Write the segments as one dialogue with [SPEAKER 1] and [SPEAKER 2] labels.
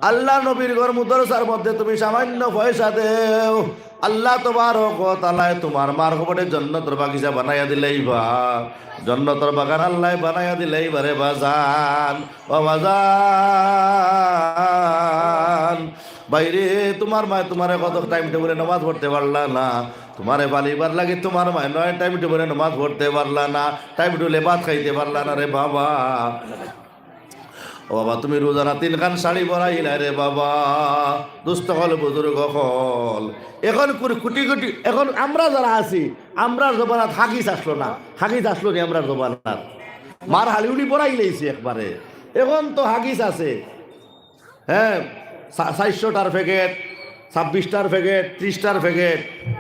[SPEAKER 1] আল্লাহ নবীর ঘর মুদরসার মধ্যে তুমি সামান্য পয়সা দেও, আল্লাহ তাবারক ওয়া তাআলা তোমার মার খবরে জান্নাতের বাগিচা বানাইয়া দিলেই বা জান্নাতের বাগান আল্লাহ বানাইয়া দিলেই বারে বাজান ও বাজান। বাইরে তোমার মায় তোমারে কত টাইম টেবিলে নামাজ পড়তে পারলা না, তোমারে বালিবার লাগে তোমার মায় নয় টাইম টেবিলে নামাজ পড়তে পারলা না, টাইম টেবিলে ভাত খাইতে পারলা না রে বাবা। ও বাবা তুমি রোজানা 3 খান শাড়ি পরাইলা রে বাবা, দুস্থ হল বুজুর্গ হল। এখন কোটি কোটি এখন আমরা যারা আছি আমরা জবানাত হাগিস আসলো না, হাগিস আসলো নি আমরা জবানাত, মার হালিউনি পরাই লেইছি একবারে। এখন তো হাগিস আছে, হ্যাঁ 400টার প্যাকেট, 26টার প্যাকেট, 30টার প্যাকেট,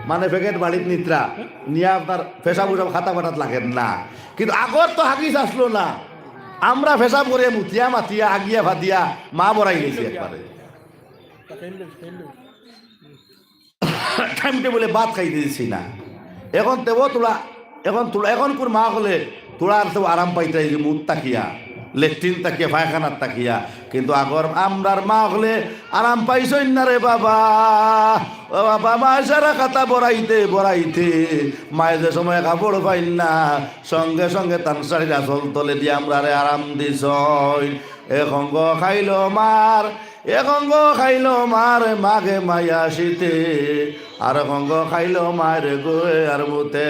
[SPEAKER 1] মানে প্যাকেট বাড়িত নিত্রা নিয়ে আপনার পেশাব উসাব খাতা পাঠাত লাগেন না। কিন্তু আগর তো হাগিস আসলো না, আমরা পেশাব করে মুতিয়া মাতিয়া আগিয়া ভাদিয়া মা বড়াই গেছি একবারে। টাইম টেবিলে ভাত খাইতে দিছি না। এখন তেব তোলা এখন কোন মা হলে তোলা আর তো আরাম পাইতাই যে মুখ তাকিয়া, লেট্রিন তাকিয়া, পায়খানার তাকিয়া। কিন্তু আগর আমরার মা হলে আরাম পাইছই না রে বাবা। ও বাবা মায়ের সারা খাতা বড়াইতে বড়াইতে মায়ের যে সময় কাপড় পাইল না, সঙ্গে সঙ্গে তার শাড়ির আসল তলে দিয়ে আমরা আরাম দিছ। এখন গো খাইল মার, এখন গো খাইল মার মাঘে মায়া শীতে, আর গঙ্গ খাইল মায়ের গোয়ে আর মুতে।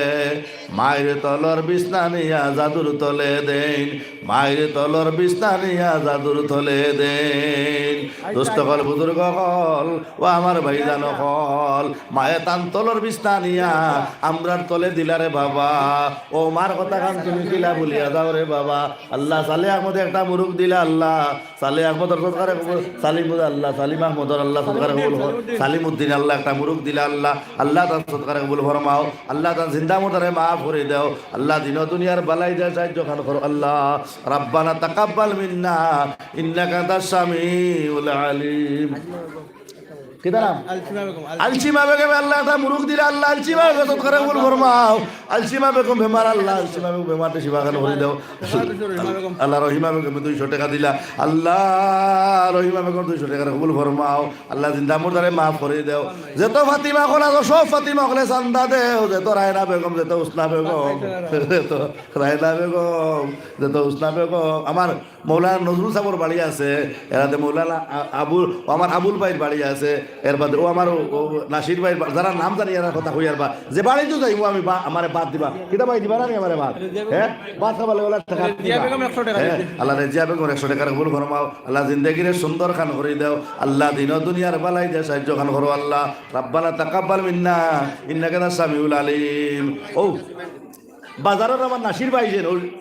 [SPEAKER 1] মায়ের তলর বিছনা নিয়া জাদুর তলে দেন, মায়ের তলর বিছনা নিয়া জাদুর তলে দেন। দুষ্ট কল বুজুর্গ কল ও আমার ভাই জানো কল, মায়ের তান তলর বিছনা নিয়া আমরার তলে দিলা রে বাবা। ও মার কথা কান তুমি দিলা বলিয়া যাও রে বাবা। আল্লাহ সালে আহমদ একটা মুরুখ দিলা, আল্লাহ সালে আহমদর সৎকারে সালিম আল্লাহ সালিম আহমদর আল্লাহ সৎকারে কবুল, সালিমউদ্দিন আল্লাহ একটা মুরুখ দিলা, আল্লাহ আল্লাহ তার সৎকারে কবুল ফরমাও, আল্লাহ তার জিন্দা মুর্দারে মাফ করে দাও, আল্লাহ দিন দুনিয়ার বালাই দেয় সাহায্য খান করো আল্লাহ। রাব্বানা তাকাব্বাল মিন্না ইন্নাকা আনতাস সামিউল আলিম। কি নাম? আলসিমা বেগম। আল্লাহ তা মুরুখ দিলে, আল্লাহ আলসিমা বেগম সৎকারে কবুল ফরমাও। আলসিমা বেগম বেমার, আল্লাহ আলসিমা বেগম বেমারটা শিফা খান করে দাও। আল্লাহ রহিমা বেগম 200 টাকা দিলা, আল্লাহ রহিমা বেগম 200 টাকা কবুল ফরমাও, আল্লাহ জিন্দা মুর্দারে মাফ করে দাও। যত ফাতিমা কলা সব ফাতিমা কলে চান্দা দেও, যত রায়না বেগম, যত উসনা বেগম, যত রায়না বেগম, যত উসনা বেগম। আমার মৌলানা নজরুল সাহেবের বাড়ি আছে, এরাতে মৌলানা আমার আবুল ভাইয়ের বাড়ি আছে, এর বাদে ও আমার নাসির ভাই, যারা নাম জানি এরা কথা কই আর বা যে বাড়ি তো যাইবো আমি আমার বাদ দিবা কিতা ভাই দিবা না আমার বাদ, হ্যাঁ বাদ খাবার লাগলে টাকা আল্লাহ রেজিয়া বেগম 100 টাকা কবুল ফরমাও, আল্লাহ জিন্দেগিরে সুন্দর খান করে দাও, আল্লাহ দিন দুনিয়ার বালাই দে সাহায্য খান করো আল্লাহ। রাব্বানা তাকাব্বাল মিন্না ইন্নাকা আনতাস সামিউল আলিম। ও বাজারের আমার নাসির ভাই যে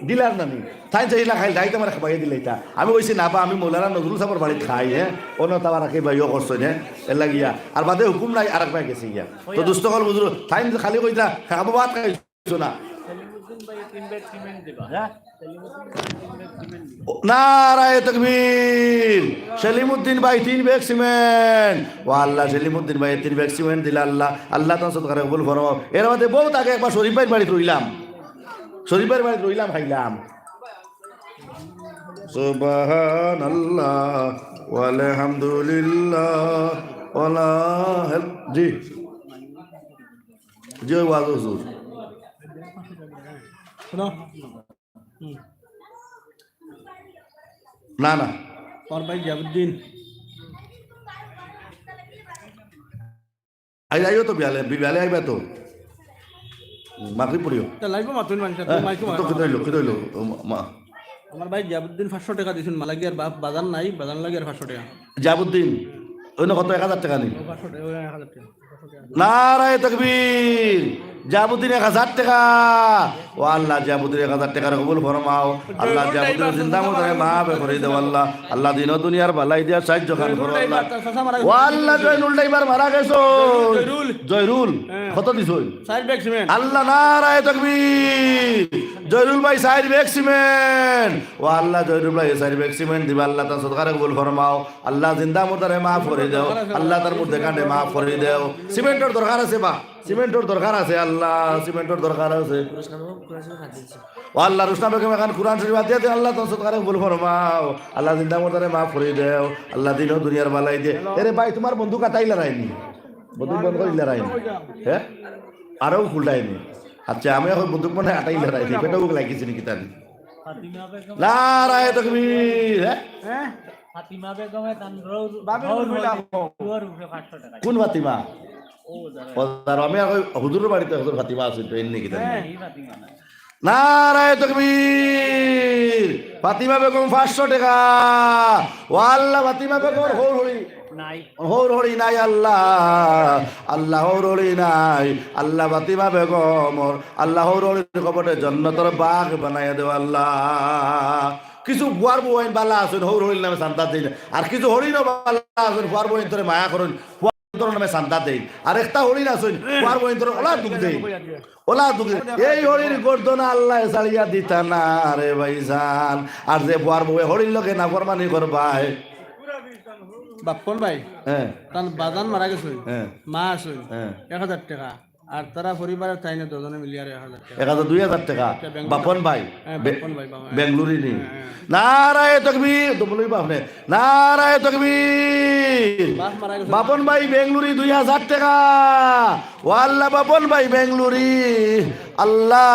[SPEAKER 1] ডিলার নানি তাই চাই না খাই তাই তো আমার খাইয়ে দিলে এটা আমি বলছি না বা আমি মৌলানা নজরুল সাহেবের বাড়ি খাই, হ্যাঁ অন্য তাবার রাখি ভাইও করছো হ্যাঁ এর লাগিয়া আর বাদে হুকুম নাই আর এক ভাই গেছে গিয়া তো দুস্থ কল বুঝলো তাই খালি কইতা খাবো ভাত খাইছো না। নারায়ে তাকবীর। সেলিমউদ্দিন ভাই 3 ব্যাগ সিমেন্ট, ও আল্লাহ সেলিমউদ্দিন ভাই 3 ব্যাগ সিমেন্ট দিলা, আল্লাহ আল্লাহ তার সদকারে কবুল ফরমাও। এর মধ্যে বহুত আগে একবার শরীফ ভাইয়ের বাড়িতে রইলাম, শরীফ ভাইয়ের বাড়িতে রইলাম খাইলাম। সুবহানাল্লাহ ওয়ালহামদুলিল্লাহ ওয়ালা জি জি ওয়াজ হুজুর না না
[SPEAKER 2] और भाई जबुद्दीन
[SPEAKER 1] আইও তো বিয়ালে আইবা তো মাগরিব পড়িও
[SPEAKER 2] তা লাইভ মাতুন মানুষ তো মাইকো
[SPEAKER 1] তো কইলো
[SPEAKER 2] আমার ভাই জাবুদ্দিন 500 টাকা দিছেন মালাগি আর বাজার নাই বাজার লাগি আর 500 টাকা
[SPEAKER 1] জাবুদ্দিন অন্য কত 1000 টাকা নি
[SPEAKER 2] 500 টাকা 1000 টাকা।
[SPEAKER 1] নারায়ে তাকবীর। জাবুদ্দিন 1000 টাকা, ও আল্লাহ জাবুদ্দিন 1000 টাকার কবুল ফরমাও, আল্লাহ জাবুদ্দিন জিন্দা মুর্দারে মাফ করে দাও আল্লাহ, আল্লাহ দিন ও দুনিয়ার বালাই দিয়া সাহায্য খান করো আল্লাহ। ও আল্লাহ জয়নুল ড্রাইভার মারা গেছো, জয়রুল কত দিছো?
[SPEAKER 2] 4 ব্যাগ সিমেন্ট।
[SPEAKER 1] আল্লাহ নারায়ে তাকবীর। জয়রুল ভাই 4 ব্যাগ সিমেন্ট, ও আল্লাহ জয়রুল ভাই 4 ব্যাগ সিমেন্ট দিবা, আল্লাহ তার সদকারে কবুল ফরমাও, আল্লাহ জিন্দা মুর্দারে মাফ করে দাও, আল্লাহ তার মুর্দে কাণ্ডে মাফ করে দাও। সিমেন্টের দরকার আছে বা সিমেন্টের দরকার আছে আল্লাহ আল্লাহ সিমেন্টের দরকার আছে ও আল্লাহ রুশনা বেগম এখন কোরআন শরীফ দিয়ে দে আল্লাহ তোর সদকারে কবুল ফরমাও আল্লাহ জিন্দা মরদারে মাফ করে দেও আল্লাহ দিনও দুনিয়ার বালাই দে এরে ভাই তোমার বন্ধু কাটাইলা রাইনি বন্ধু বন্ধ করিলা রাইনি হ্যাঁ আরও ফুলটাইনি আচ্ছা আমি এখন বন্ধুক মনে আটাইলা রাইনি পেটা বুক লাগিয়েছি নাকি তার নারায় তাকবীর হ্যাঁ
[SPEAKER 3] ফাতিমা বেগমে তানরৌর
[SPEAKER 1] কোন ফাতিমা ও তার আমি এখন হুজুরের বাড়িতে হুজুর ফাতিমা আছে তো এমনি কি নারায় তাকবীর ফাতিমা বেগম 500 টাকা ও আল্লাহ ফাতিমা বেগম হৌর হরি নাই আল্লাহ আল্লাহ হৌর হরি নাই আল্লাহ ফাতিমা বেগম আল্লাহ হৌর হরির কবরে জান্নাতের বাগ বানাইয়া দেও আল্লাহ কিছু বুয়ার বইন বালা আছেন হৌর হরির নামে সান্তা দিন আর কিছু হরিণ বালা আছেন বুয়ার বইন তোরে মায়া করেন নামে সান্তা দেই আর একটা হরিণ আছেন বুয়ার বইন তোরে ওলা দুঃখ দেই ওলা দুঃখ এই হরির গর্দনা আল্লাহ ছাড়িয়া দিতা না রে ভাইজান আর যে বুয়ার বই হরির লগে না ফরমানি করবাই
[SPEAKER 2] বাপ্পন ভাই
[SPEAKER 1] হ্যাঁ
[SPEAKER 2] তার বাজান মারা গেছে
[SPEAKER 1] হ্যাঁ
[SPEAKER 2] মা আছে
[SPEAKER 1] হ্যাঁ
[SPEAKER 2] 1000 টাকা আর তারা পরিবারের তাই না দুজনে মিলিয়ে 1000 টাকা
[SPEAKER 1] 1000 টাকা বাপন ভাই
[SPEAKER 2] বাপ্পন ভাই বাবা
[SPEAKER 1] বেঙ্গলুরি নি নারায় তাকবীর তো বলই বাপনে নারায় তাকবীর
[SPEAKER 2] বাপ মারা গেছে
[SPEAKER 1] বাপন ভাই বেঙ্গলুরি 2000 টাকা ও আল্লাহ বাপন ভাই বেঙ্গলুরি আল্লাহ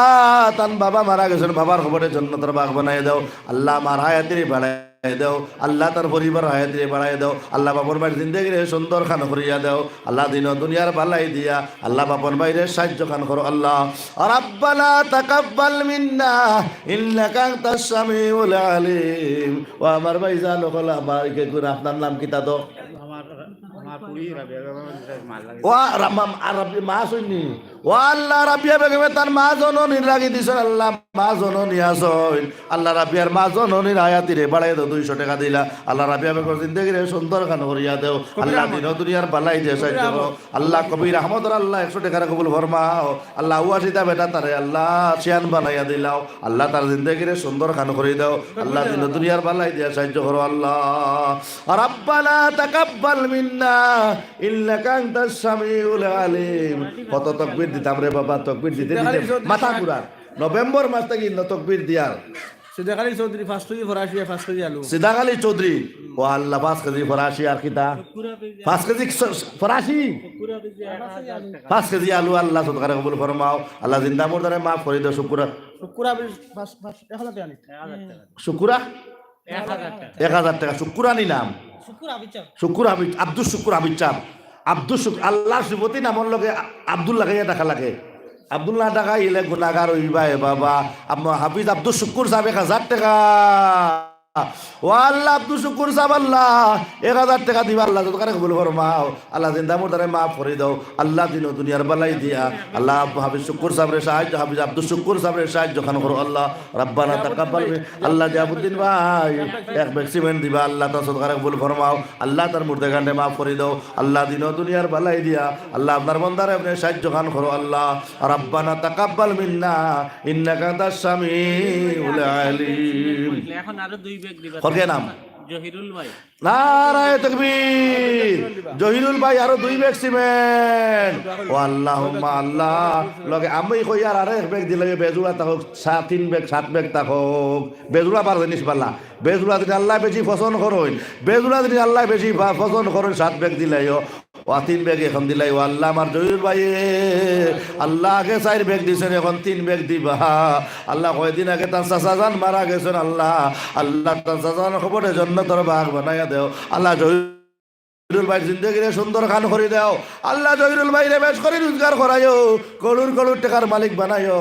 [SPEAKER 1] তান বাবা মারা গেছেন বাবার খবরে জান্নাতের বাগ বানায় দাও আল্লাহ আমার হায়াতের বাড়ায় দাও আল্লাহ তার পরিবার হায়াতে বাড়াই দাও আল্লাহ বাপন ভাই জিন্দগি সুন্দর খান করিয়া দাও আল্লাহ দিন দুনিয়ার বালাই দিয়া আল্লাহ বাপন ভাইরে সাহায্য খান করো আল্লাহ রাব্বানা তাকাব্বাল মিন্না ইন্নাকা আনতাস সামিউল আলিম ও আমার ভাই জানো কলা বারকে করে আপনার নাম কি তা তো ও রামাম আরবি মা শুনি ও আল্লাহ রাবিয়া বেগমে তার মা জননীর লাগি দিছেন আল্লাহ মা জননী আসইন আল্লাহ রাবিয়ার মা জননীর হায়াতিরে বাড়াই দাও 200 টাকা দিলা আল্লাহ রাবিয়া বেগম জিন্দেগিরে সুন্দর খান করিয়া দেও আল্লাহ দিন দুনিয়ার বালাই দিয়ে সাহায্য করো আল্লাহ কবির আহমদ আল্লাহ 100 টাকা কবুল ফরমাও আল্লাহ ওয়াসিতা বেটা তারে আল্লাহ শিয়ান বানাইয়া দিলাও আল্লাহ তার জিন্দেগিরে সুন্দর খান করিয়ে দাও আল্লাহ দিন দুনিয়ার বালাই দিয়ে সাহায্য করো আল্লাহ রাব্বানা তাকাব্বাল মিন্না ইন্নাকা আনতাস সামিউল আলিম কত তাকবীর দিতাম রে বাবা তাকবীর দিতে দিতে মাথা ঘুরার নভেম্বর মাস থেকে তাকবীর দিয়ার
[SPEAKER 2] সিদাখালী চৌধুরী 5 কেজি ফরাসি 5 কেজি আলু
[SPEAKER 1] সিদাখালী চৌধুরী ও আল্লাহ 5 কেজি ফরাসি আর কিতা 5 কেজি ফরাসি 5 কেজি আলু আল্লাহ সদকারে কবুল ফরমাও আল্লাহ জিন্দা মুর্দারে মাফ করে দাও শুকরা
[SPEAKER 2] 1000 টাকা
[SPEAKER 1] শুকরা 1000 টাকা শুকরা নি নাম শুকুর হাবিব আব্দুল শুকুর হাবিব চাপ আব্দুল শুকুর আল্লাহ শিবতী নামর লগে আব্দুল লাগাইয়া টাকা লাগে আব্দুল্লাহ টাকা ইলে গুনাগার হইবা বাবা হাফিজ আব্দুল শুকুর সাহেব 1000 টাকা ও আল্লাহ আব্দুল শুকুর সাহেব আল্লাহ 1000 টাকা দিবা আল্লাহ তোকে কবুল ফরমাও আল্লাহ জিন্দা মুর্দারে মাফ করে দাও আল্লাহ দিন দুনিয়ার বালাই দিয়া আল্লাহ হাফিজ শুকুর সাহেবের সাহায্য হাফিজ আব্দুল শুকুর সাহেবের সাহায্য খান করো আল্লাহ রাব্বানা তাকাব্বাল আল্লাহ জাবুদ্দিন ভাই এক সিমেন্ট দিবা আল্লাহ তার সদকারে কবুল ফরমাও আল্লাহ তার মুর্দে গান্ডে মাফ করে দাও আল্লাহ দিন দুনিয়ার বালাই দিয়া আল্লাহ আপনার বান্দারে আপনি সাহায্য খান করো আল্লাহ রাব্বানা তাকাব্বাল মিন্না ইন্নাকা আনতাস সামিউল আলিম
[SPEAKER 3] এখন আরো 2 ব্যাগ দিবা
[SPEAKER 1] কত নাম
[SPEAKER 3] জহিরুল ভাই
[SPEAKER 1] নারায়ে তাকবীর জহিরুল ভাই আরো 2 ব্যাগ সিমেন্ট ও আল্লাহুম্মা আল্লাহ লগে আমি কই আর আরেক ব্যাগ দিলে বেজুলা থাকুক 3 ব্যাগ 7 ব্যাগ থাকুক বেজুলা পার জিনিস পাল্লা বেজুলা দিলে আল্লাহ বেশি পছন্দ করেন বেজুলা দিলে আল্লাহ বেশি পছন্দ করেন 7 ব্যাগ দিলাইও ও 3 ব্যাগ এখন দিলাই ও আল্লাহ আমার জহিরুল ভাই আল্লাহ আগে 4 ব্যাগ দিছেন এখন 3 ব্যাগ দিবা আল্লাহ কয়দিন আগে তার চাচাজান মারা গেছেন আল্লাহ আল্লাহ তার চাচাজান খবরে জান্নাতের বাগ বানাইয়া দেও আল্লাহ জহিরুল ভাই জিন্দেগিরে সুন্দর খান করে দাও আল্লাহ জহিরুল ভাই রে বেশ করে রোজগার করাইও করুর করুর টাকার মালিক বানাইও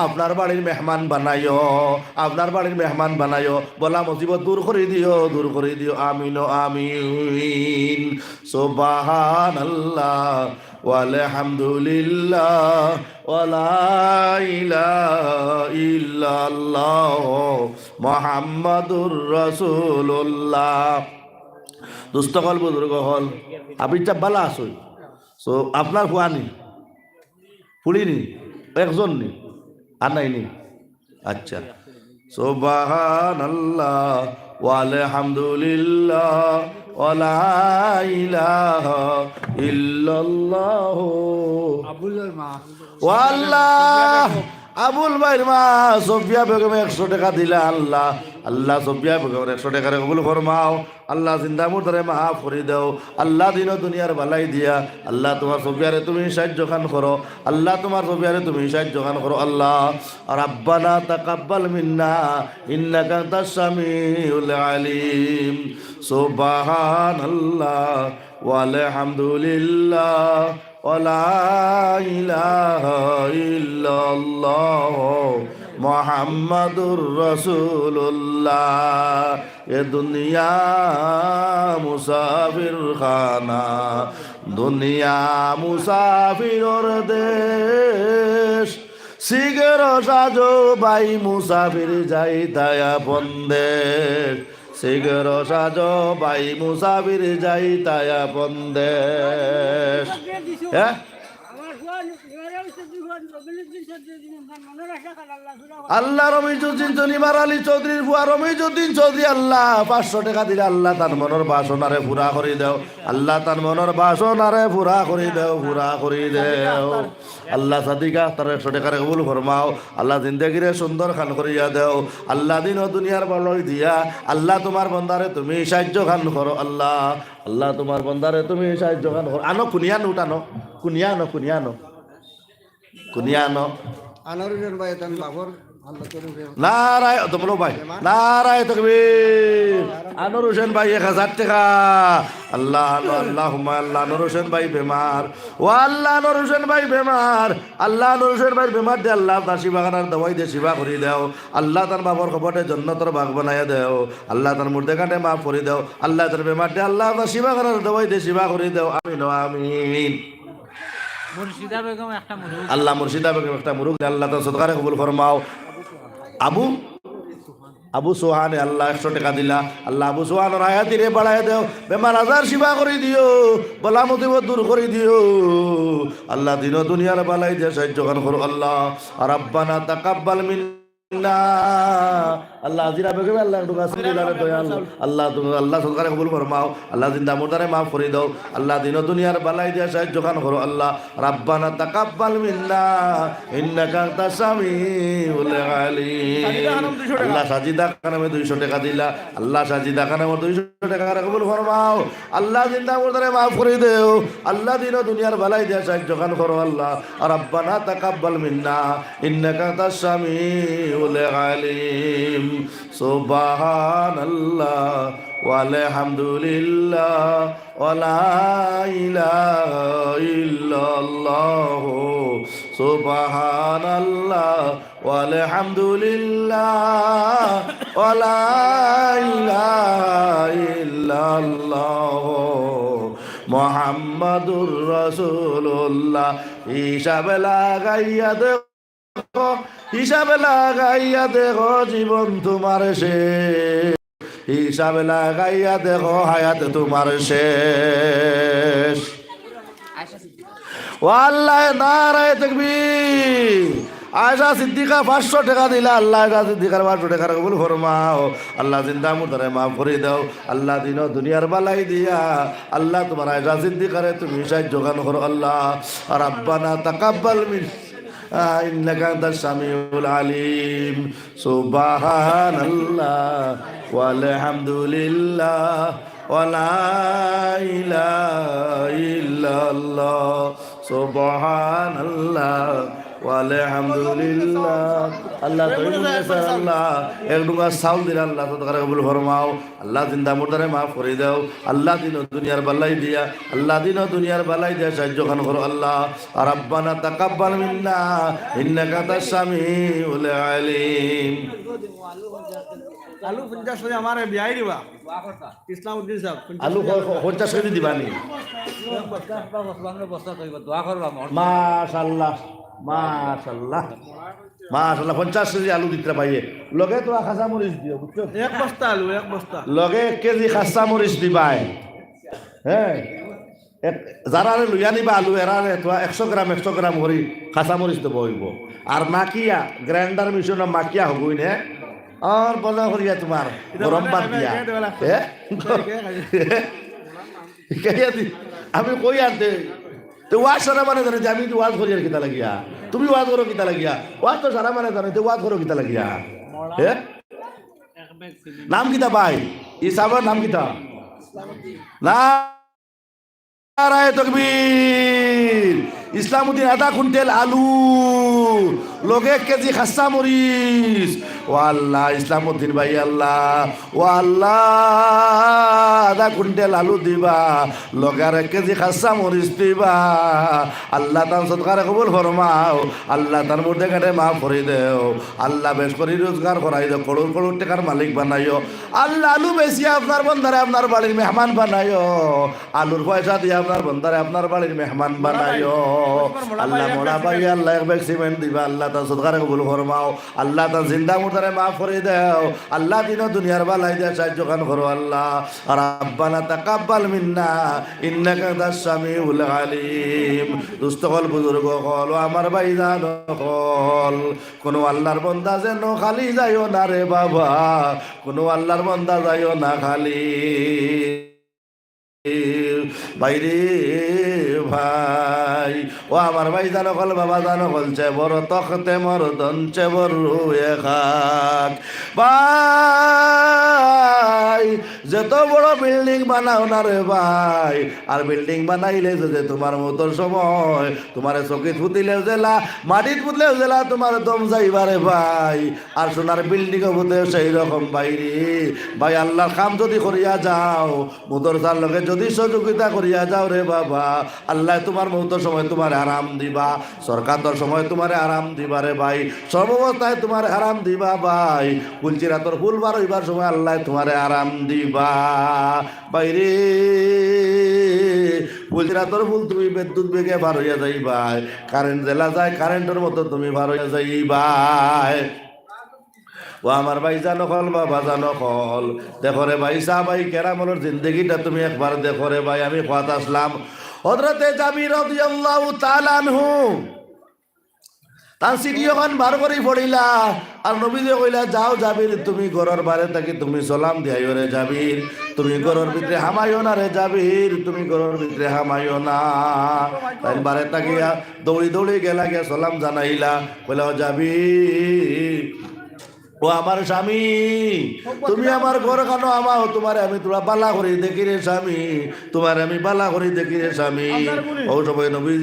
[SPEAKER 1] আপনার বাড়ির মেহমান বানাইও আপনার বাড়ির মেহমান বানাইও বলা মুসিবত দূর করে দিও আমিন ও আমিন সুবহানাল্লাহ ওয়ালহামদুলিল্লাহ ওয়ালা ইলাহা ইল্লাল্লাহ মুহাম্মাদুর রাসূলুল্লাহ দোস্ত হল বুজুর্গ হল আপনি চাপ বালা আসই সো আপনার ফুয়ানি ফুড়িনি একজন নি আর নাই নি আচ্ছা সুবহানাল্লাহ ওয়ালহামদুলিল্লাহ ওয়ালা ইলাহা ইল্লাল্লাহ
[SPEAKER 2] আবুলের মা
[SPEAKER 1] ও আল্লাহ আবুল ভাইয়ের মা সফিয়া বেগম 100 টাকা দিলা আল্লাহ আল্লাহ সফিয়া বেগম 100 টাকার কবুল ফরমাও আল্লাহ জিন্দা মুর্দারে মাফ করে দাও আল্লাহ দিন দুনিয়ার বালাই দিয়া আল্লাহ তোমার সফিয়ারে তুমি সাহায্য খান করো আল্লাহ তোমার সফিয়ারে তুমি সাহায্য খান করো আল্লাহ রাব্বানা তাকাব্বাল মিন্না ইন্নাকা আনতাস সামিউল আলিম সুবহানাল্লাহ ওয়ালহামদুলিল্লাহ ওয়ালা ইলাহা ইল্লাল্লাহ মুহাম্মাদুর রাসূলুল্লাহ এ দুনিয়া মুসাফির খানা দুনিয়া মুসাফিরর দেশ সিগর সাজো ভাই মুসাফির যাই তায়া বন্দেশ সিগর সাজো ভাই মুসাফির যাই তায়া বন্দেশ হ্যাঁ আল্লাহ রমিজুদ্দিন জনিমার আলী চৌধুরীর বুয়া রমিজুদ্দিন চৌধুরী আল্লাহ 500 টাকা দিলে আল্লাহ তার মনের বাসনারে পুরা করে দাও আল্লাহ তার মনের বাসনারে পুরা করে দাও পুরা করে দাও আল্লাহ সাদিকা তার 100 টাকার কবুল ফরমাও আল্লাহ জিন্দেগিরে সুন্দর খান করিয়া দাও আল্লাহ দিন ও দুনিয়ার ভালোই দিয়া আল্লাহ তোমার বন্দারে তুমি সাহায্য খান করো আল্লাহ আল্লাহ তোমার বন্দারে তুমি সাহায্য খান করো আনো কুনিয়ানো উঠানো কুনিয়ানো কুনিয়ানো কুনিয়ানো
[SPEAKER 2] আনোয়ারুল ভাই তান বাবর আল্লাহ করিম
[SPEAKER 1] নারায় তো বলো ভাই নারায় তাকবীর আনোয়ার হোসেন ভাই 1000 টাকা আল্লাহ আল্লাহুম্মা আল্লাহ আনোয়ার হোসেন ভাই বেমার ও আল্লাহ আনোয়ার হোসেন ভাই বেমার আল্লাহ আনোয়ার হোসেন ভাই বেমার দে আল্লাহ তার শিবাগানার দওয়াই দে শিবা করে দাও আল্লাহ তার বাবার খবরে জান্নাতের বাগ বানায়া দাও আল্লাহ তার মুর্দে কাটে মাফ করে দাও আল্লাহ তার বেমার দে আল্লাহ তার শিবাগানার দওয়াই দে শিবা করে দাও আমিন আমিন
[SPEAKER 3] মুর্শিদা বেগম একটা মুরুগ
[SPEAKER 1] আল্লাহ মুর্শিদা বেগম একটা মুরুগ আল্লাহ তার সদকারে কবুল ফরমাও আবু আবু সোহানে আল্লাহ 100 টাকা দিলা আল্লাহ আবু সোহানের আয়াতিরে বাড়ায় দাও বেমার আজার শিবা করে দিও বলা মুসিবত দূর করে দিও আল্লাহ দিন দুনিয়ার বালাই দিয়ে সাহায্য করো আল্লাহ রাব্বানা তাকাব্বাল মিন্না আল্লাহ আজিরা বেগম আল্লাহ দুগা সিলারে দয়াল আল্লাহ তুমি আল্লাহ সরকারে কবুল ফরমাও আল্লাহ জিন্দা মুর্দারে maaf করে দাও আল্লাহ দিন দুনিয়ার বালাই দিয়া সাহায্য খান করো আল্লাহ রাব্বানা তাকাব্বাল মিন্না ইন্নাকা আনতাস সামিউল আলিম আল্লাহ সাজিদা খানামে 200 টাকা দিলা আল্লাহ সাজিদা খানামে 200 টাকা কবুল ফরমাও আল্লাহ জিন্দা মুর্দারে maaf করে দাও আল্লাহ দিন দুনিয়ার বালাই দিয়া সাহায্য খান করো আল্লাহ রাব্বানা তাকাব্বাল মিন্না ইন্নাকা আনতাস সামিউল আলিম সুবহানাল্লাহ ওয়ালহামদুলিল্লাহ ওয়ালা ইলাহা ইল্লাল্লাহ সুবহানাল্লাহ ওয়ালহামদুলিল্লাহ ওয়ালা ইলাহা ইল্লাল্লাহ মুহাম্মাদুর রাসূলুল্লাহ হিসাবে লাগাইয়া দে হিসাবে লাগাইয়া দেখো জীবন তোমার শেষ হিসাবে লাগাইয়া দেখো হায়াত তোমার শেষ ও আল্লাহ নারায়ে তাকবীর আয়সা সিদ্দিকা 500 টাকা দিলা আল্লাহ আয়সা সিদ্দিকার 500 টাকার কবুল ফরমাও আল্লাহ জিন্দা মুর্দারে maaf করে দাও আল্লাহ দিন দুনিয়ার বালাই দিয়া আল্লাহ তোমার আয়সা সিদ্দিকারে তুমি সাহায্য গান করো আল্লাহ রাব্বানা তাকাব্বাল মিন إنك أنت السميع العليم سبحان الله والحمد لله ولا إله إلا الله سبحان الله আলহামদুলিল্লাহ আল্লাহ আল্লাহ একটুকু চাউল দিলে আল্লাহ সদকারে কবুল ফরমাও আল্লাহ জিন্দা মুর্দারে maaf করে দাও আল্লাহ দিন দুনিয়ার বালাই দিয়া আল্লাহ দিন দুনিয়ার বালাই দিয়া সাহায্য খান করো আল্লাহ রাব্বানা তাকাব্বাল মিন্না ইন্নাকা আনতাস সামিউল আলিম
[SPEAKER 2] আলু 50 করে আমারে বিয়াই দিবা ইসলামউদ্দিন সাহেব
[SPEAKER 1] আলু 50 করে দিবানি মাশাআল্লাহ মাশাআল্লাহ মাশাআল্লাহ 50 কেজি আলু দিতে পাইয়ে লগে তো খাসা মরিচ দিও বুঝছো
[SPEAKER 2] এক বস্তা আলু এক বস্তা
[SPEAKER 1] লগে 1 কেজি খাসা মরিচ দিবাই হ্যাঁ যারা লইয়া নিবা আলু এরারে তো 100 গ্রাম করি খাসা মরিচ দেব হইব আর মাকিয়া গ্রাইন্ডার মেশিনে মাকিয়া হবই না আর বলা করিয়া তোমার গরম বাদ দিয়া হ্যাঁ আমি কই আনতে তো ওয়াশ মানে জানি আমি ওয়াশ করিয়া কিতা লাগিয়া তুমি ওয়াজ করো কিতা লাগিয়া ওয়াজ তো সারা মানে জানো তো ওয়াজ করো কিতা লাগিয়া হ্যাঁ নাম কিতা ভাই ই সাহাবার নাম কিতা না নারায়ে তাকবীর ইসলামউদ্দিন আধা কুইন্টাল আলু লগে 1 কেজি খাসা মরিচ ও আল্লাহ ইসলামউদ্দিন ভাই আল্লাহ ও আল্লাহ আধা কুইন্টাল আলু দিবা লগে আর 1 কেজি খাসা মরিচ দিবা আল্লাহ তার সদকার কবুল ফরমাও আল্লাহ তার মধ্যে কাটে মাফ করে দেও আল্লাহ বেশ করে রোজগার করাই দেও করোড় করোড় টাকার মালিক বানাইও আল্লাহ আলু বেশি আপনার বন্দারে আপনার বাড়ির মেহমান বানাইও আলুর পয়সা দিয়ে আপনার বন্দারে আপনার বাড়ির মেহমান বানাইও আল্লাহ মোড়া ভাই আল্লাহ এক ব্যাগ সিমেন্ট দিবা আল্লাহ তার সদকার কবুল ফরমাও আল্লাহ তার জিন্দা মুর্দারে মাফ করে দেও আল্লাহ দিনও দুনিয়ার বালাই দিয়ে সাহায্য কান করো আল্লাহ রাব্বানা তাকাব্বাল মিন্না ইন্নাকা আনতাস সামিউল আলিম দুস্থ হল বুজুর্গ হল ও আমার ভাইজান হল কোন আল্লাহর বান্দা যেন খালি যাইও না রে বাবা কোন আল্লাহর বান্দা যাইও না খালি বাইরে ভাই ও আমার ভাই জানো কল বাবা জানো বলছে বড় তখতে মর দঞ্চে বড় খাক ভাই যত বড় বিল্ডিং বানাও না রে ভাই আর বিল্ডিং বানাইলে যে তোমার মতো সময় তোমার চকিত ফুটিলেও জেলা মাটিত ফুটলেও জেলা তোমার দম যাইবারে ভাই আর সোনার বিল্ডিং হতে সেই রকম বাইরে ভাই আল্লাহর কাম যদি করিয়া যাও মুদরসার লগে যদি সহযোগিতা করিয়া যাও রে বাবা আল্লাহ তোমার মতো সময় তোমার আরাম দিবা সরকার সময় তোমার আরাম দিবা রে ভাই সর্বাবস্থায় তোমার আরাম দিবা ভাই কুলচিরাতর ফুল বার হইবার সময় আল্লাহ তোমার আরাম দিবা বাইরে কুলচিরাতর ফুল তুমি বিদ্যুৎ বেগে বার হইয়া যাইবা কারেন্ট জেলা যায় কারেন্টের মতো তুমি বার হইয়া যাইবা ও আমার ভাই জানো কল বাবা জানো কল দেখো রে ভাই সাহ ভাই কেরামলের জিন্দগিটা তুমি একবার দেখো রে ভাই আমি খাত আসলাম হযরতে জাবির রাদিয়াল্লাহু তাআলা আনহু তার সিডিওখান বার করে পড়িলা আর নবীজি কইলা যাও জাবির তুমি ঘরের বাইরে থাকি তুমি সালাম দিয়াইও রে জাবির তুমি ঘরের ভিতরে হামাইও না রে জাবির তুমি ঘরের ভিতরে হামাইও না তাই বাইরে থাকিয়া দৌড়ি দৌড়ি গেলা গিয়া সালাম জানাইলা কইলা ও জাবির ও আমার স্বামী তুমি আমার ঘর কেন আমাও তোমার আমি তোরা বালা করি দেখি রে স্বামী তোমার আমি বালা করি দেখি রে স্বামী ও সময় নবী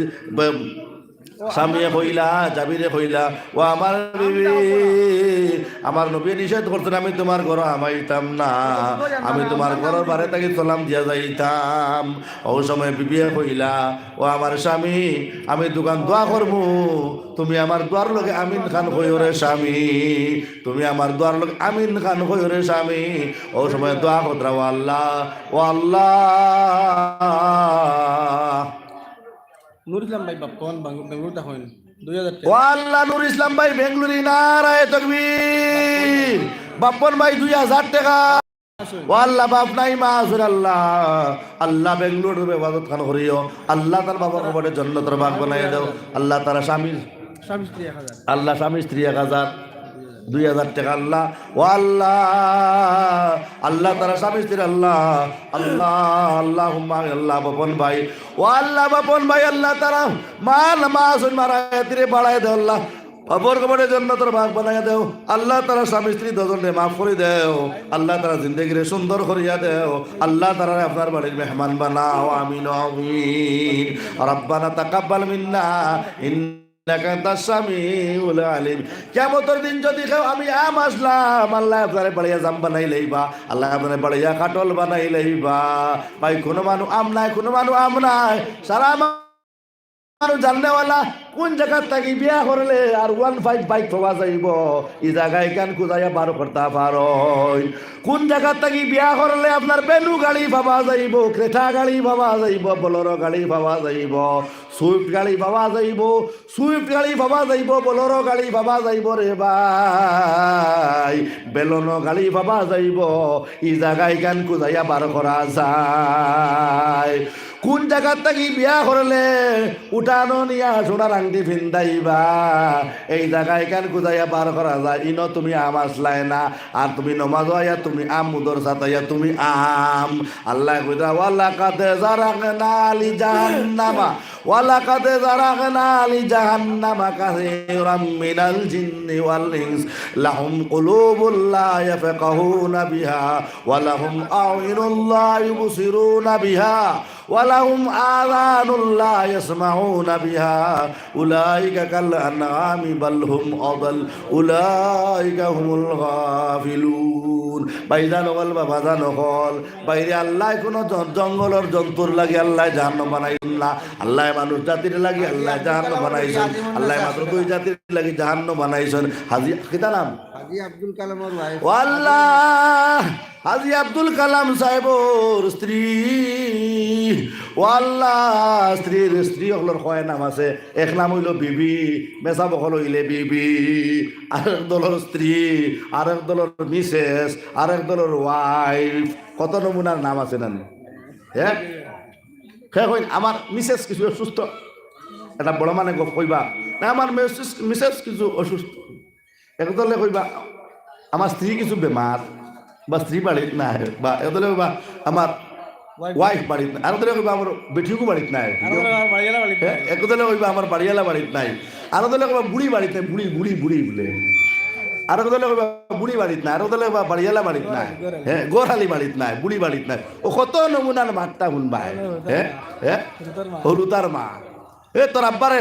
[SPEAKER 1] স্বামীয়ে কইলা জাবিরে কইলা ও আমার বিবি আমার নবী নিষেধ করতেন আমি তোমার ঘর আমাইতাম না আমি তোমার ঘরের বারে তাকে সালাম দিয়া যাইতাম ও সময় বিবিয়ে কইলা ও আমার স্বামী আমি দোকান দোয়া করবো তুমি আমার দোয়ার লোকে আমিন খান কইও রে স্বামী তুমি আমার দোয়ার লোক আমিন খান কইও রে স্বামী ও সময় দোয়া করতে ও আল্লাহ ও আল্লাহ
[SPEAKER 2] নুর ইসলাম ভাই বাপ্পন বেঙ্গলুরু দেখেন 2000
[SPEAKER 1] ও আল্লাহ নুর ইসলাম ভাই বেঙ্গলুরি নারায়ে তাকবীর বাপ্পন ভাই 2000 টাকা ও আল্লাহ বাপ নাই মা আসুর আল্লাহ আল্লাহ বেঙ্গলুরু ইবাদত খান করিও আল্লাহ তার বাবা কবরে জান্নাতের বাগ বানাইয়া দাও আল্লাহ তারা স্বামী
[SPEAKER 2] স্ত্রী 1000
[SPEAKER 1] আল্লাহ স্বামী স্ত্রী 1000 2000 টাকা আল্লাহ ও আল্লাহ আল্লাহ তারা স্বামী স্ত্রী আল্লাহ আল্লাহ আল্লাহুম্মা আল্লাহ বাপন ভাই ও আল্লাহ বাপন ভাই আল্লাহ তারা মাল মাসুন মারায় তীরে বাড়ায় দেও আল্লাহ অপর কবরে জান্নাতের ভাগ বানাইয়া দেও আল্লাহ তারা স্বামী স্ত্রী দুজনে মাফ করে দেও আল্লাহ তারা জিন্দেগিরে সুন্দর করিয়া দেও আল্লাহ তারা আপনার বাড়ির মেহমান বানাও আমিন আমিন রব্বানা তাকাব্বাল মিন্না ইন্নাকা আনতাস সামিউল আলিম কিয়ামতের দিন যদি কেউ আমি আম আসলাম আল্লাহ আপনারে বাড়িয়া জাম বানাই লইবা আল্লাহ আপনারে বাড়িয়া কাটল বানাই লইবা ভাই কোনো মানু আম নাই কোনো মানু আম নাই সারা মানুষ জাননেওয়ালা কোন জায়গার থাকি বিয়া করলে আর 15 বাইক পাওয়া যাইব এই জায়গায় কান খুঁজাইয়া বার করতে পারো কোন জায়গার থাকি বিয়া করলে আপনার বেনু গাড়ি পাওয়া যাইব ক্রেটা গাড়ি পাওয়া যাইব বোলেরো গাড়ি পাওয়া যাইব সুইফট গাড়ি পাওয়া যাইব সুইফট গাড়ি পাওয়া যাইব বোলেরো গাড়ি পাওয়া যাইব রে ভাই বেলনো গাড়ি পাওয়া যাইব এই জায়গায় কান খুঁজাইয়া বার করা যায় কোন জায়গার থাকি বিয়া করলে উঠানো নিয়া সোনার আংটি ভিন্দাইবা এই জায়গায় কান কুদাইয়া বার করা যায় ইনো তুমি আম আসলাই না আর তুমি নমাজ আয়া তুমি আম মুদর সাতাইয়া তুমি আম আল্লাহ কইরা ওয়াল্লা কাদে জারাকনা লি জাহান্নামা ওয়ালাকাদ যারাগনা লিজাহান্নামা কাসীরাম মিনাল জিন্নি ওয়াল ইনস লাহুম কুলুবুল লা ইয়াফকাহুনা বিহা ওয়া লাহুম আ'য়ুনুন লা ইউবসিরুনা বিহা ওয়া লাহুম আযানুন লা ইয়াসমাউনা বিহা উলাইকা কাল আনআমি বাল হুম আদাল উলাইকা হুমুল গাফিলুন। বাইজান হল বা বাজান হল বাইরে আল্লাহ কোনো জঙ্গলের জন্তুর লাগে আল্লাহ জাহান্নাম বানাইছেন না, আল্লাহ মানুষ জাতির লাগে আল্লাহ জাহান্নাম বানাইছেন, আল্লাহ মাত্র দুই জাতির লাগে জাহান্নাম বানাইছেন। হাজি কিতা নাম?
[SPEAKER 2] হাজি আব্দুল কালামের ওয়াইফ।
[SPEAKER 1] ও আল্লাহ, হাজি আব্দুল কালাম সাহেবর স্ত্রী, ও আল্লাহ স্ত্রী হলর কয় নাম আছে, এক নাম হইল বিবি, মেসা বকল হইলে বিবি, আরেক দলের স্ত্রী, আরেক দলের মিসেস, আরেক দলের ওয়াইফ, কত নমুনার নাম আছে না? হ্যাঁ আমার মিসেস কিছু অসুস্থ, এটা বড় মানে গপ কইবা না আমার মিসেস কিছু অসুস্থ, একদলে কইবা আমার স্ত্রী কিছু বেমার বা স্ত্রী বাড়িত নাই, বা একদলে কইবা আমার ওয়াইফ বাড়িত নাই, আর দলে কইবা আমার বেটিও বাড়িত নাই, একদলে কইবা আমার বাড়িওয়ালা বাড়িত নাই, আর দলে কইবা বুড়ি বাড়িত নাই, বুড়ি বুড়ি বুড়ি বলে, আর দলে কইবা বুড়ি বাড়িত নাই, আর দলে কইবা বাড়িওয়ালা বাড়িত নাই, হ্যাঁ গোড়ালি বাড়িত নাই, বুড়ি বাড়িত নাই। ও কত নমুনার মাঠটা শুনবা, হ্যাঁ হ্যাঁ হলুতার মা, এ তোর আব্বারে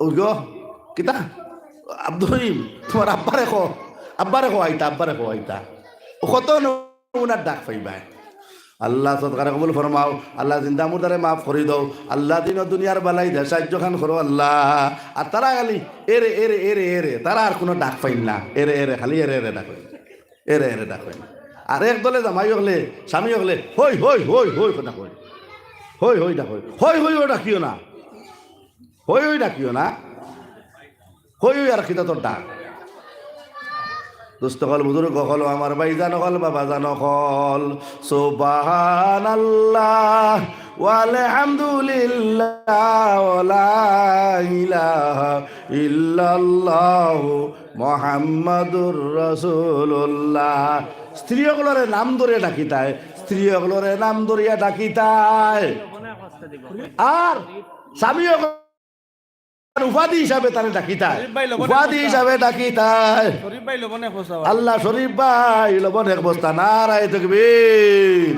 [SPEAKER 1] ও গো কিতা আব্দুল রহিম তোমার আব্বারে খো আইতা ও কত নমুনার ডাক পাইবা। আল্লাহ সদকারে কবুল ফরমাও, আল্লাহ জিন্দা মুর্দারে মাফ করে দাও, আল্লাহ দিন দুনিয়ার বালাই দে সাহায্য খান করো আল্লাহ। আর তারা খালি এরে এরে এরে এরে, তারা আর কোনো ডাক পাইন না, এরে এরে খালি এরে এরে ডাক, এরে এরে ডাক পাইন। আর এক দলে জামাই হলে স্বামী হলে হই হই হই হই কথা কই, হই হই ডাক, হই হই ও ডাকিও না, হই হই ডাকিও না, হই হই আর খিতা তোর ডাক। দুস্থ হল বুজুর্গ হল আমার ভাইজান হল বাবা জান হল সুবহানাল্লাহ ওয়ালহামদুলিল্লাহ ওয়ালা ইলাহা ইল্লাল্লাহ মুহাম্মাদুর রাসূলুল্লাহ। স্ত্রীগুলোরে নাম ধরে ডাকিতায়, স্ত্রীগুলোরে নাম ধরিয়া ডাকিতায়, আর স্বামী উপাধি হিসাবে তারে ডাকিতায়, উপাধি হিসাবে ডাকিতায়। আল্লাহ শরীফ ভাই লবণ এক বস্তা, নারায়ে তাকবীর।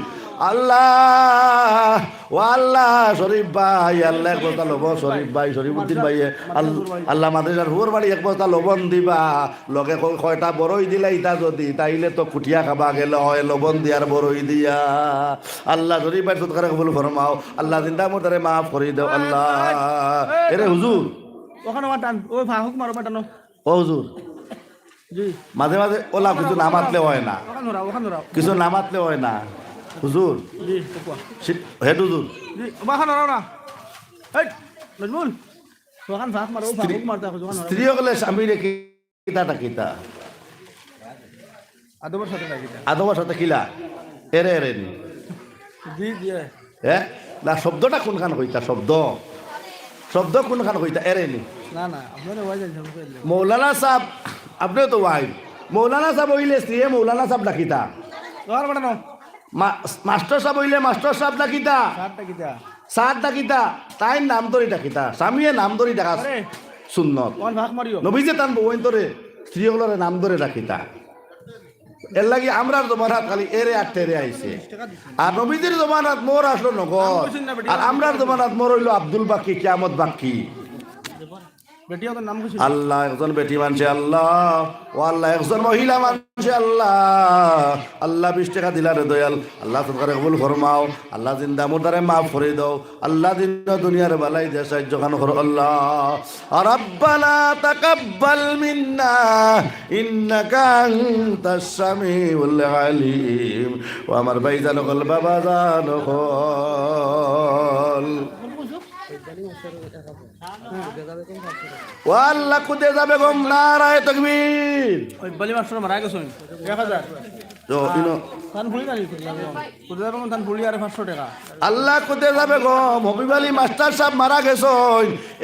[SPEAKER 1] আল্লাহ ও আল্লাহ শরীফ ভাই আল্লাহ এক বস্তা লবণ, শরীফ ভাই শরীফুদ্দিন ভাই আল্লাহ মাদ্রাসার হুর বাড়ি এক বস্তা লবণ দিবা, লগে কয়টা বড়ই দিলা ইটা যদি তাইলে তো কুটিয়া খাবা গেল হয় লবণ দিয়ার বড়ই দিয়া। আল্লাহ শরীফ ভাই সৎকারে কবুল ফরমাও, আল্লাহ জিন্দা মুর্দারে মাফ করে দাও আল্লাহ। এরে হুজুর
[SPEAKER 2] ওখানে টান ওই ফাহুক মারো টানো
[SPEAKER 1] ও হুজুর, মাঝে মাঝে ওলা কিছু নামাতলে হয় না, কিছু নামাতলে হয় না হুজুর, হেড হুজুর স্ত্রী হলে স্বামী রেখে কিতা আদবার সাথে কিলা এরে এরে নি হ্যাঁ না শব্দটা কোনখান কইতা, শব্দ কোনখান কইতা এরে নি মৌলানা সাহেব, আপনিও তো ওয়াইফ, মৌলানা সাহেব হইলে স্ত্রী মৌলানা সাহেব ডাকিতা, মাস্টার সাহেব হইলে মাস্টার সাহেব ডাকিতা, সার ডাকিতা, তাই নাম ধরে ডাকিতা, স্বামীয়ে নাম ধরে ডাকা সুন্নত, নবীজে টান বইন তোরে স্ত্রীগুলোরে নাম ধরে ডাকিতা। এর লাগি আমরার জমানাত খালি এরে আর টেরে আইছে, আর নবীদের জমানাত মোর আসলো নগর, আর আমরার জমানাত মোর হইলো আব্দুল বাকি কিয়ামত বাকি। আল্লাহ একজন বেটি মানছে আল্লাহ, ও আল্লাহ একজন মহিলা মানছে আল্লাহ, আল্লাহ 20 টাকা দিলারে দয়াল, আল্লাহ সরকারে কবুল ফরমাও, আল্লাহ জিন্দা মুর্দারে মাফ করে দাও, আল্লাহ দিন দুনিয়ার বালাই দে সাহায্য খান করো আল্লাহ। রব্বানা তাকাব্বাল মিন্না ইন্নাকা আনতাস সামিউল আলিম। ও আমার ভাইজান হল বাবা জান হল আল্লাহ খুদে যাবে গম, নারায়ে তাকবীর।
[SPEAKER 2] ওই বলি মাস্টার মারা গেছে 1000
[SPEAKER 1] তো ইনো
[SPEAKER 2] তান ভুলি জানি খুদে যাবে তান ভুলি আর 500 টাকা
[SPEAKER 1] আল্লাহ খুদে যাবে গম, হবিব আলী মাস্টার সাহেব মারা গেছে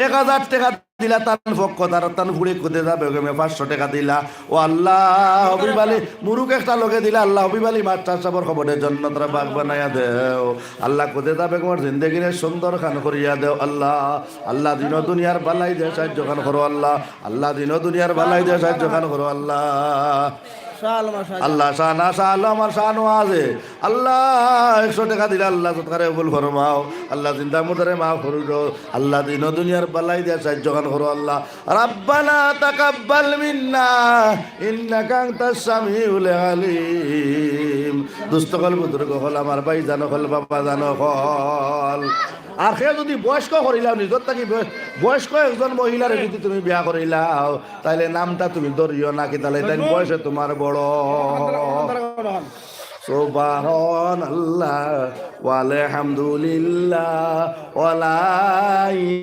[SPEAKER 1] 1000 টাকা দিলা তান পক্ষ তার তান ফুড়ে কোদে যা বেগমে 500 টাকা দিলা ও আল্লাহ হবিব আলী মুরুক একটা লগে দিলা আল্লাহ হবিব আলী মাস্টার সাহেবের খবরের জন্য তারা বাগ বানাইয়া দেও আল্লাহ কোদে যা বেগমের জিন্দগিরে সুন্দর খান করিয়া দেও আল্লাহ আল্লাহ দিন দুনিয়ার বালাই দে সাহায্য খান করো আল্লাহ আল্লাহ দিন দুনিয়ার বালাই দে সাহায্য খান করো আল্লাহ আল্লাহ শানা শাহ আমার শানও আছে আল্লাহ 100 টাকা দিলে আল্লাহ তোকারে কবুল ফরমাও আল্লাহ জিন্দা মুদারে মাফ করো আল্লাহ দিন দুনিয়ার বালাই দিয়া সাহায্য খান করো আল্লাহ রাব্বানা তাকাব্বাল মিন্না ইন্নাকা আনতাস সামিউল আলিম দুষ্ট কল বুজুর্গ হল আমার ভাই জানো হল বাবা জানো হল আর সে যদি বয়স্ক করিলাও নিজর থাকি বয়স্ক একজন মহিলার যদি তুমি বিয়া করিলাও তাহলে নামটা তুমি ধরিও নাকি তাহলে তাই বয়সে তোমার বড় সুবহানাল্লাহ ওয়ালহামদুলিল্লাহ ওয়ালা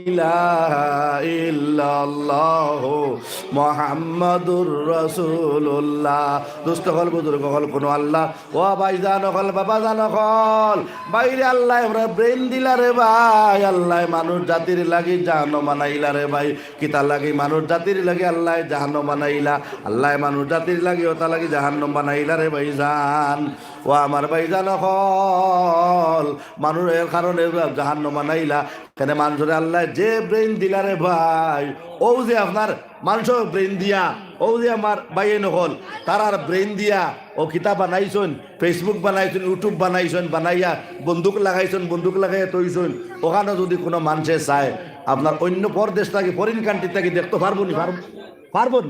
[SPEAKER 1] ইলাহা ইল্লাল্লাহ মুহাম্মাদুর রাসূলুল্লাহ দুষ্ট হল বুজুর্গ হল কোন আল্লাহ ও ভাই জানো হল বাবা জানো হল বাইরে আল্লাহ আমরা ব্রেন দিলা রে ভাই আল্লাহ মানুষ জাতির লাগি জাহান্নাম বানাইলা রে ভাই কিতা লাগি মানুষ জাতির লাগি আল্লাহ জাহান্নাম বানাইলা আল্লাহ মানুষ জাতির লাগি ওটা লাগি জাহান্নাম বানাইলা রে ভাই জান ও আমার ভাই জানো হল মানুষের কারণে জাহান্নাম বানাইলা কেন মানুষের আল্লাহ যে ব্রেন দিলা রে ভাই ও যে আপনার মানুষ ব্রেন দিয়া ও যে আমার বাইয়ে নহল তারার ব্রেন দিয়া ও কিতাব বানাইছেন ফেসবুক বানাইছেন ইউটিউব বানাইছেন বানাইয়া বন্দুক লাগাইয়া তৈছেন ওখানে যদি কোনো মানুষে চায় আপনার অন্য পরদেশ থাকি ফরেন কান্ট্রি থাকি দেখতে পারবো নি পারবন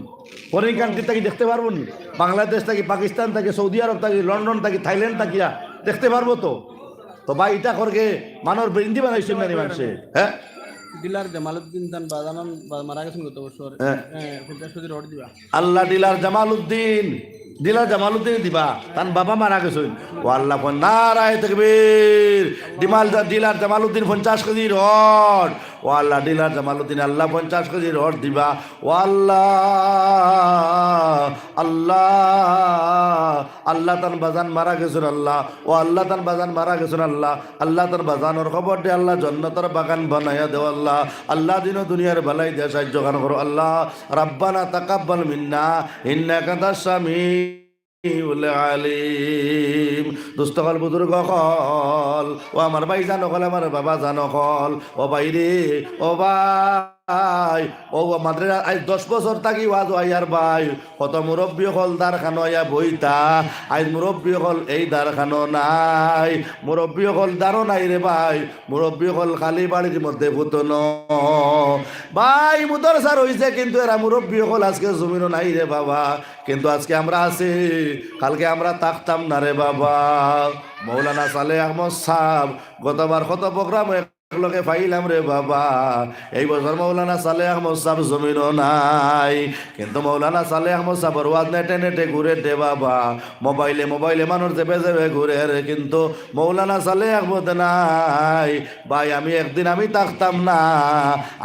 [SPEAKER 1] ফরেন কান্ট্রি থাকি দেখতে পারবো নি বাংলাদেশ থাকি পাকিস্তান থাকি সৌদি আরব থাকি লন্ডন থাকি থাইল্যান্ড থাকিয়া দেখতে পারবো তো ভাই এটা করকে মানুষ ব্রেন্দি বানাইছেন না মানুষে হ্যাঁ
[SPEAKER 2] ডিলার জামালউদ্দিন দান বাজানান মারা গেছেন গত বছর রড দিবা
[SPEAKER 1] আল্লাহ ডিলার জামালউদ্দিন দিবা তান বাবা মারা গেছেন ও আল্লাহ নারায় তাকবীর ডিলার জামালউদ্দিন 50 কেজি রড ও আল্লাহ ডিলার জামালউদ্দিন আল্লাহ 50 কেজি রড দিবা ও আল্লাহ তান বাজান মারা গেছেন আল্লাহ ও আল্লাহ তান বাজান মারা গেছেন আল্লাহ তার বাজানোর খবর দে আল্লাহ জান্নাতের বাগান বানাইয়া দেও আল্লাহ দিন দুনিয়ার বালাই দে সাহায্য গান করো আল্লাহ রাব্বানা তাকাব্বাল মিন্না ইন্নাকা আনতাস সামিউল আলিম দুষ্ট হল বুজুর্গ হল ও আমার ভাই জানো হল আমার বাবা জানো হল ও বাইরে ও ভাই ও আমাদের আজ 10 বছর থাকি ওয়াজ আইয়ার ভাই কত মুরব্বী হল দারখানো আয়া বইতা আজ মুরব্বী হল এই দারখানো নাই মুরব্বী হল দারো নাই রে ভাই মুরব্বী হল খালি বাড়ির মধ্যে ভূতন ভাই মুদর স্যার হইছে কিন্তু এরা মুরব্বী হল আজকে জমিনও নাই রে বাবা কিন্তু আজকে আমরা আছি কালকে আমরা থাকতাম না রে বাবা মৌলানা সালেহ আহমদ সাহেব গতবার কত প্রোগ্রাম লোকে পাইলাম রে বাবা এই বছর মৌলানা সালেহ আহমদ সাহেব জমিনও নাই কিন্তু মৌলানা সালেহ আহমদ সাহেবের ওয়াজ নেটে ঘুরে দে বাবা মোবাইলে মানুষ চেপে ঘুরে রে কিন্তু মৌলানা সালেহ আহমদ নাই ভাই আমি একদিন আমি থাকতাম না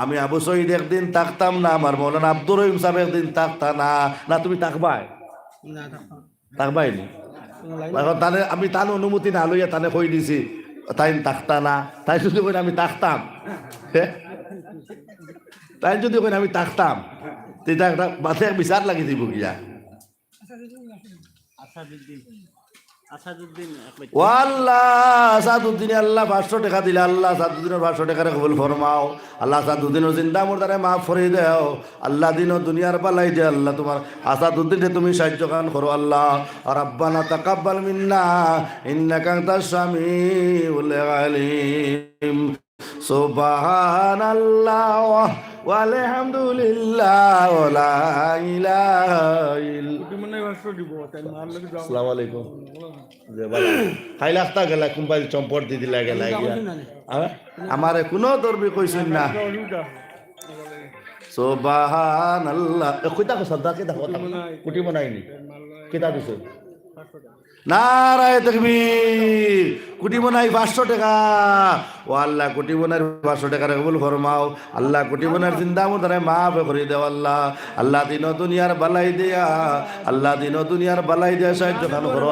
[SPEAKER 1] আমি আবু শহীদ একদিন থাকতাম না আমার মৌলানা আব্দুর রহিম সাহেব একদিন থাকতাম না তুমি থাকবাই নি এখন তাহলে আমি তার অনুমতি না লইয়া তানে কই দিছি তাই থাকতা না তাই যদি কই আমি থাকতাম তাই যদি কই আমি থাকতাম তেতিয়া একটা মাথায় বিচার লাগি দিব গিয়া আসাদুদ্দিন আল্লাহ 500 টাকা দিলে আল্লাহ আসাদুদ্দিনের 500 টাকার কবুল ফরমাও আল্লাহ আসাদুদ্দিনের জিন্দা মুর্দারে মাফ করে দেও আল্লাহ দিন দুনিয়ার বালাই দে আল্লাহ তোমার আসাদুদ্দিনে তুমি সাহায্য কান করো আল্লাহ রাব্বানা তাকাব্বাল মিন্না ইন্নাকা আনতাস সামিউল আলিম সুবহানাল্লাহ walhamdulillah wala ilaha আসসালামু আলাইকুম যে ভালো খাইলা আসতা গেলা কুম্পাইল চম্পট দি দিলা গেলা গিয়া আমারে কোনো দরবি কইছেন না সুবহানাল্লাহ কইতা কো সদা কে দেখো কুটি বানাইনি কিতা দিছে নারায়ে তাকবীর কোটি বনাই 500 টাকা ও আল্লাহ কোটি বনার 500 টাকা কবুল ফরমাও আল্লাহ কোটি বনার জিন্দা মুদারে মাফ করে দাও আল্লাহ দিন দুনিয়ার বালাই দিয়া আল্লাহ দিন দুনিয়ার বালাই দিয়া সাহায্য করো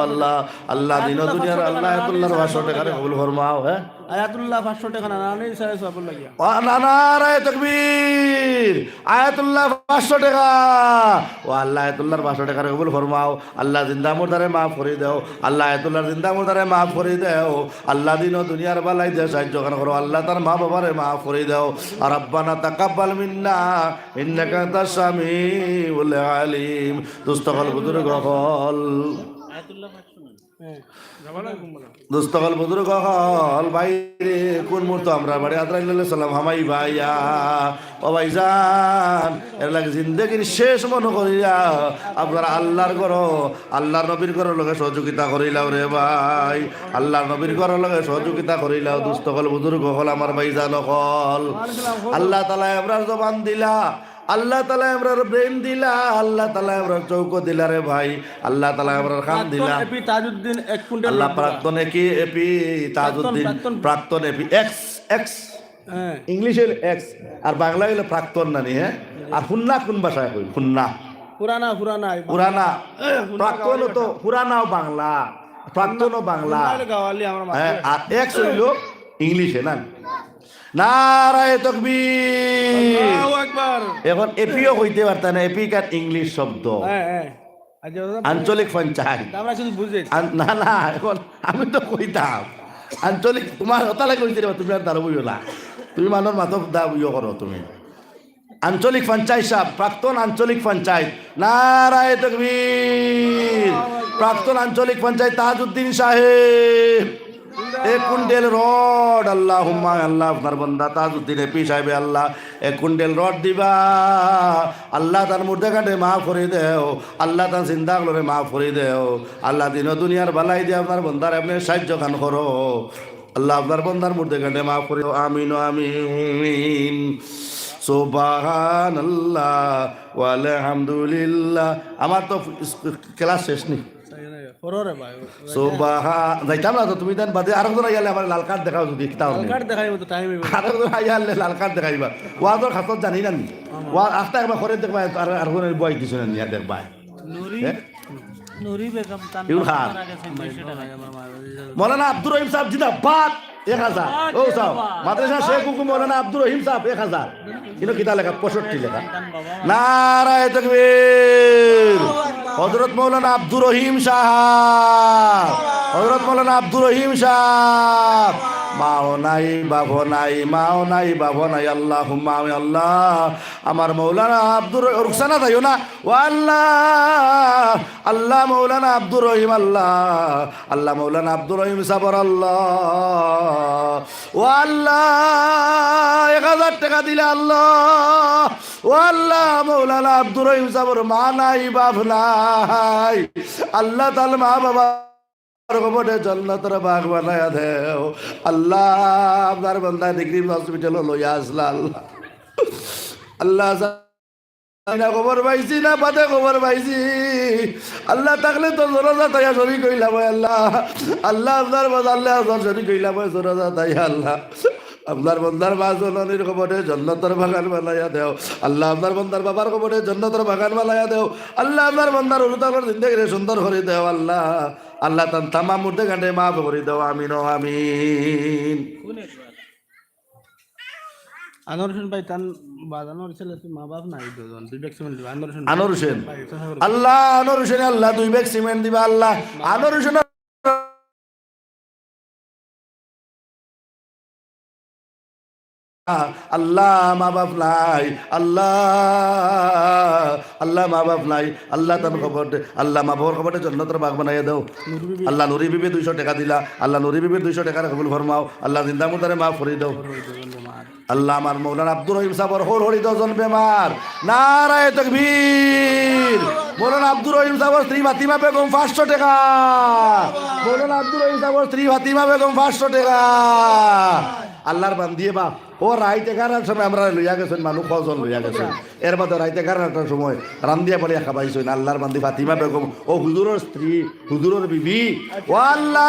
[SPEAKER 1] আল্লাহ দিন দুনিয়ার আল্লাহ আল্লাহর 500 টাকা কবুল ফরমাও হ্যাঁ
[SPEAKER 2] আয়াতুল্লাহ 500 টাকা না নেই সাড়ে সবর লাগিয়া
[SPEAKER 1] নানারায় তকবীর আয়াতুল্লাহ 500 টাকা ও আল্লাহ আয়াতুল্লাহর 500 টাকার কবুল ফরমাও আল্লাহ জিন্দা মুর্দারে মাফ করে দাও আল্লাহ আয়াতুল্লাহর জিন্দা মুর্দারে মাফ করে দাও আল্লাহ দিন ও দুনিয়ার বালাই দে সাহায্য করো আল্লাহ তার মা বাবারে মাফ করে দাও আর রব্বানা তাকাব্বাল মিন্না ইন্নাকা আনতাস সামিউল আলিম দুস্তকল বুজুর্গ হল দুস্তকল বুজুর্গ হল বাইরে কোন মুহূর্ত আমরা বাড়ি আদরাইলে সালাম হামাই ভাইয়া ও ভাইজান এর লাগে জিন্দগির শেষ মনে করিয়া আপনারা আল্লাহর করো আল্লাহর নবীর ঘরের লগে সহযোগিতা করিলাও রে ভাই আল্লাহর নবীর ঘরের লগে সহযোগিতা করিলাও দুস্তকল বুজুর্গ হল আমার ভাইজান হল আল্লাহ তাআলা এবার জবান দিলা আল্লাহ তাআলা আমরার ব্রেন দিলা আল্লাহ তাআলা আমরার চৌকো দিলা রে ভাই আল্লাহ তাআলা আমরার খান দিলা
[SPEAKER 2] এপি তাজউদ্দিন 1 কুইন্টাল
[SPEAKER 1] আল্লাহ প্রাক্তন কি এপি তাজউদ্দিন প্রাক্তন এপি এক্স এক্স
[SPEAKER 2] হ্যাঁ
[SPEAKER 1] ইংলিশে এক্স আর বাংলা হইলো প্রাক্তন নানি হ্যাঁ আর হুন্না কোন ভাষায় কই হুন্না
[SPEAKER 2] পুরানা
[SPEAKER 1] পুরানা প্রাক্তন তো পুরানাও বাংলা প্রাক্তনও বাংলা
[SPEAKER 2] গাওয়ালি আমরা
[SPEAKER 1] হ্যাঁ আর এক্স হইলো ইংলিশে না নারায়ে তাকবীর
[SPEAKER 2] আল্লাহু আকবার
[SPEAKER 1] এখন এপিও কইতে পারতা না এপি কার ইংলিশ শব্দ
[SPEAKER 2] হ্যাঁ আজ
[SPEAKER 1] আঞ্চলিক পঞ্চায়েত
[SPEAKER 2] আমরা শুধু বুঝে
[SPEAKER 1] না না এখন আমি তো কইতাম আঞ্চলিক তোমার ওতালে কইতে তুমি আর দাঁড়ো বইও না তুমি মানুষ মাথা দা বইও করো তুমি আঞ্চলিক পঞ্চায়েত সাহেব প্রাক্তন আঞ্চলিক পঞ্চায়েত নারায়ে তাকবীর প্রাক্তন আঞ্চলিক পঞ্চায়েত তাজউদ্দিন সাহেব এক কুইন্টাল রড আল্লাহুম্মা আল্লাহ আপনার বান্দা তাজউদ্দিন এপি সাহেবে আল্লাহ এক কুইন্টাল রড দিবা আল্লাহ তার মুর্দে কাটে মাফ করে দেও আল্লাহ তার চিন্তা করে মাফ করে দেও আল্লাহ দিন দুনিয়ার বালাই দিয়ে আপনার বন্দার আপনি সাহায্য খান করো আল্লাহ আপনার বন্দার মুর্দে কাটে মাফ করে দেও আমিন আমিন সুবহানাল্লাহ ওয়ালহামদুলিল্লাহ আমার তো ক্লাস শেষ নেই
[SPEAKER 2] পররে ভাই
[SPEAKER 1] সুবহান যাইতাম না তো তুমি দেন বাদে আরেকজন আইলে আমার লাল কার্ড দেখাও যদি কিতাও
[SPEAKER 2] কার্ড দেখাইবো তো টাইম হইবো
[SPEAKER 1] আরেকজন আইলে লাল কার্ড দেখাইবা ওয়াজর খাতত জানি না নি ওয়া আস্তে একবার করে দেখবা আর আরেকজন বই দিছ না নিয়া দেখবা
[SPEAKER 3] নুরি বেগম তান
[SPEAKER 1] ইউর হাত মৌলানা আব্দুর রহিম সাহেব জিন্দাবাদ 1000 ও সাহেব মাদ্রাসা শেখ হুকুম মৌলানা আব্দুর রহিম সাহেব 1000 কিন্তু কিতা লেখা 65 লেখা নারায়ে তাকবীর হযরত মৌলানা আব্দুর রহিম সাহেব হযরত মৌলানা আব্দুর রহিম সাহেব মাও নাই বাবো নাই মাও নাই বাবো নাই আল্লাহুম্মা আল্লাহ আমার মৌলানা আব্দুর রুকসানা তাইও না ও আল্লাহ আল্লাহ মৌলানা আব্দুর রহিম আল্লাহ আল্লাহ মৌলানা আব্দুর রহিম সাবর আল্লাহ ও আল্লাহ 1000 টাকা দিলে আল্লাহ ও আল্লাহ মৌলানা আব্দুর রহিম সাবর মা নাই বাপ নাই আল্লাহ তাআলা মা বাবা কবরে জান্নাতের বাগ বানায়া দেও আল্লাহ আপনার বান্দা ডিগ্রি হসপিটাল লইয়া আসলা আল্লাহ আল্লাহ খবর পাইছি না বাদে খবর পাইছি আল্লাহ থাকলে তো জোরাজা তাইয়া শরীর কইলাম আল্লাহ আল্লাহ আপনার আল্লাহ শরীর কইলাম জোরাজা তাই আল্লাহ আপনার বন্দার মা জননীর খবরে জন্নতর বাগান বানাইয়া দেও আল্লাহ আপনার বন্দার বাবার খবরে জন্নতর বাগান বানাইয়া দেও আল্লাহ আপনার বন্দার উলুতার জিন্দগিরে সুন্দর করে দেও আল্লাহ আল্লাহ তান তামাম মুর্দে গান্ডে মাফ করে দাও আমিন ও আমিন
[SPEAKER 2] আনোয়ার হোসেন ভাই তান বাজানোর ছেলে মা বাপ নাই দুজন দুই ব্যাগ সিমেন্ট দিবা
[SPEAKER 1] আনোয়ার হোসেন আল্লাহ আনোয়ার হোসেন আল্লাহ 2 ব্যাগ সিমেন্ট দিবা আল্লাহ আনোয়ার হোসেন আল্লাহ মা বাপ নাই আল্লাহ আল্লাহ মা বাপ নাই আল্লাহ তার খবর দে আল্লাহ মা বাবার খবর জন্নতের বাগ বানাইয়া দাও আল্লাহ নুরি বিবি 200 টাকা দিলা আল্লাহ নুরি বিবি 200 টাকা কবুল ফরমাও আল্লাহ জিন্দা মুর্দারে মাফ করে দাও আল্লাহ আমার মৌলানা আব্দুর রহিম সাহেবের হরি 10 বেমার নারায়ে তাকবীর মৌলানা আব্দুর রহিম সাহেবের স্ত্রী ফাতিমা বেগম 500 টাকা মৌলানা আব্দুর রহিম সাহেবের স্ত্রী ফাতিমা বেগম 500 টাকা আল্লাহর বান্দিয়ে বা ও রাইতে 11টার সময় আমরা লইয়া গেছেন মানুষ কজন লইয়া গেছেন এর বাদে রাইতে 11টার সময় রান্দিয়া বলিয়া খাবাইছেন আল্লাহর বান্দি ফাতিমা বেগম ও হুজুরের স্ত্রী হুজুরের বিবি ও আল্লাহ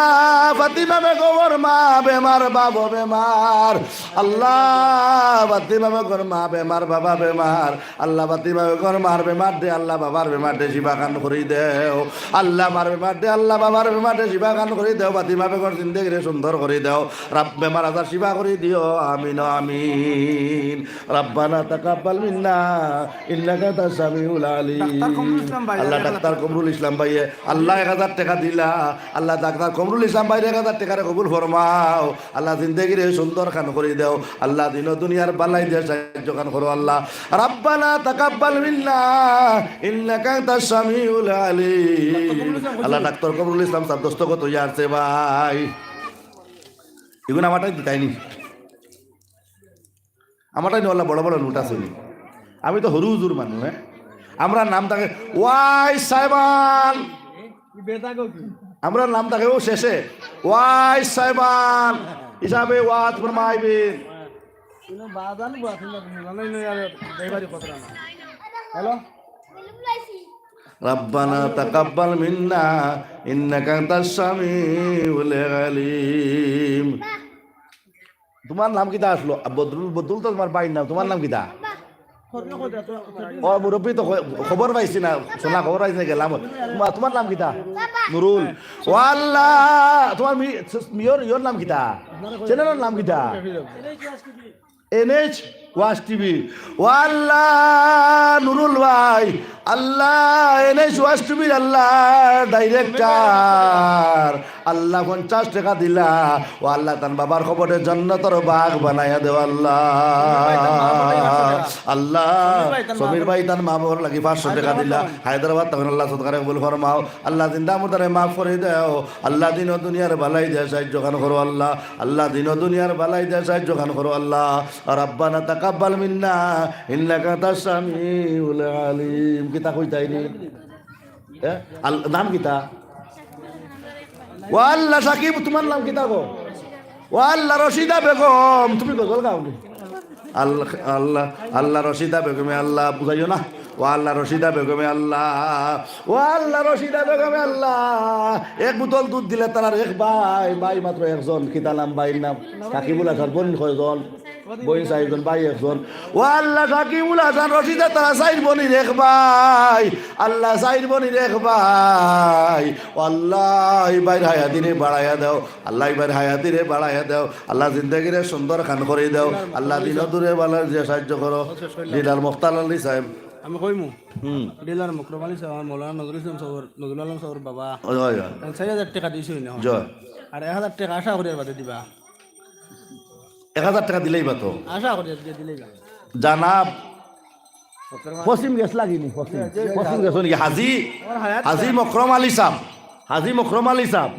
[SPEAKER 1] ফাতিমা বেগমের মা বেমার বাবা বেমার আল্লাহ ফাতিমা বেগমের মা বেমার বাবা বেমার আল্লাহ ফাতিমা বেগমের মার বেমার দে আল্লাহ বাবার বেমার দে শিবা খান করে দেও আল্লাহ মার বেমার দে আল্লাহ বাবার বেমার দে শিবা খান করে দেও ফাতিমা বেগমের জিন্দেগি সুন্দর করে দেও রাব বেমার আজার শিবা করে দিও আমিন আমিন রব্বানা তাকাব্বাল মিন্না ইন্নাকা আনতাস সামিউল আলিম আল্লাহ ডাক্তার কমরুল ইসলাম ভাইয়ে আল্লাহ 1000 টাকা দিলা আল্লাহ ডাক্তার কমরুল ইসলাম ভাই 1000 টাকার কবুল ফরমাও আল্লাহ জিন্দেগি সুন্দর খান করে দেও আল্লাহ দিন দুনিয়ার বালাই দিয়ে সাহায্য খান করো আল্লাহ রব্বানা তাকাব্বাল মিন্না ইন্নাকা আনতাস সামিউল আলিম আল্লাহ ডাক্তার কমরুল ইসলাম সাহেব দস্তখত হইয়া আছে ভাই এগুলো আমারটাই দিতাইনি আমারটাই আল্লাহ বড় বড় নোট আছে আমি তো হরু হুজুর মানুষ হ্যাঁ আমরা নাম থাকে ওয়াই সাইবান আমরা নাম থাকে ও শেষে ওয়াই সাইবান হিসাবে ওয়াজ ফরমাইবেন
[SPEAKER 2] হ্যালো
[SPEAKER 1] রব্বানা তাকাব্বাল মিন্না ইন্নাকা আনতাস সামিউল আলিম তোমার নাম কিতা আসলো বদরুল বদরুল তো তোমার বাইর নাম তোমার নাম কিতা ও মুরব্বী তো খবর পাইছি না শোনা খবর পাইছি না গেলাম তোমার নাম কিতা নুরুল ও আল্লাহ তোমার ইয়োর নাম কিতা চ্যানেলের নাম কিতা NH ওয়াশ টিভি ও আল্লাহ নুরুল ভাই আল্লাহ NH ওয়াশ টিভির আল্লাহ ডাইরেক্টর আল্লাহ 50 টাকা দিলা ও আল্লাহ তার বাবার খবরে জান্নাতের বাগ বানায়া দেও আল্লাহ আল্লাহ সমীর ভাই তার মা বাবার লাগি 500 টাকা দিলা হায়দ্রাবাদ তখন আল্লাহ সদকারে কবুল ফরমাও আল্লাহ জিন্দা মুদারে মাফ করে দাও আল্লাহ দিন ও দুনিয়ার বালাই দেয় সাহায্য খান করো আল্লাহ আল্লাহ দিন ও দুনিয়ার বালাই দেয় সাহায্য খান করো আল্লাহ রব্বানা তাকাব্বাল মিন্না ইন্নাকা আনতাস সামিউল আলিম কিতা কইতাইনি নাম কিতা ও আল্লাহ সাকিব তোমার নাম কিতা গো ও আল্লাহ রশিদা বেগম তুমি গজল গাওনি আল্লাহ আল্লাহ আল্লাহ রশিদা বেগমে আল্লাহ বুঝাইও না ও আল্লাহ রশিদা বেগমে আল্লাহ ও আল্লাহ রশিদা বেগমে আল্লাহ এক বোতল দুধ দিলে তার এক ভাই মাত্র একজন কিতা নাম ভাইয়ের নাম সাকিবুল হাসান বোন কয়জন বই 4জন ভাই একজন ও আল্লাহ সাকিবুল হাসান রশিদা তারা 4 বনির এক ভাই আল্লাহ 4 বনির এক ভাই ও আল্লাহ বাইর হায়াতিরে বাড়াইয়া দাও আল্লাহ বাইর হায়াতিরে বাড়াইয়া দাও আল্লাহ জিন্দেগিরে সুন্দর খান করে দাও আল্লাহ দিন দূরে বালার যে সাহায্য করো লিডার মুখতার আলী সাহেব
[SPEAKER 2] আমি কইমু ডিলার মুকরম আলী সাহেব মৌলানা নজরুল ইসলাম সাহেব নজরুল আলম সাহেব বাবা 4000 টাকা দিয়েছি না
[SPEAKER 1] জয়
[SPEAKER 2] আর 1000 টাকা আশা করি বাদে দিবা
[SPEAKER 1] 1000 টাকা দিলেই বা তো
[SPEAKER 2] আশা করি দিলেই বা
[SPEAKER 1] জানাব পশ্চিম গেছ লাগিনি পশ্চিম গেছ নাকি হাজি মকরম আলী সাহেব হাজি মকরম আলী সাহেব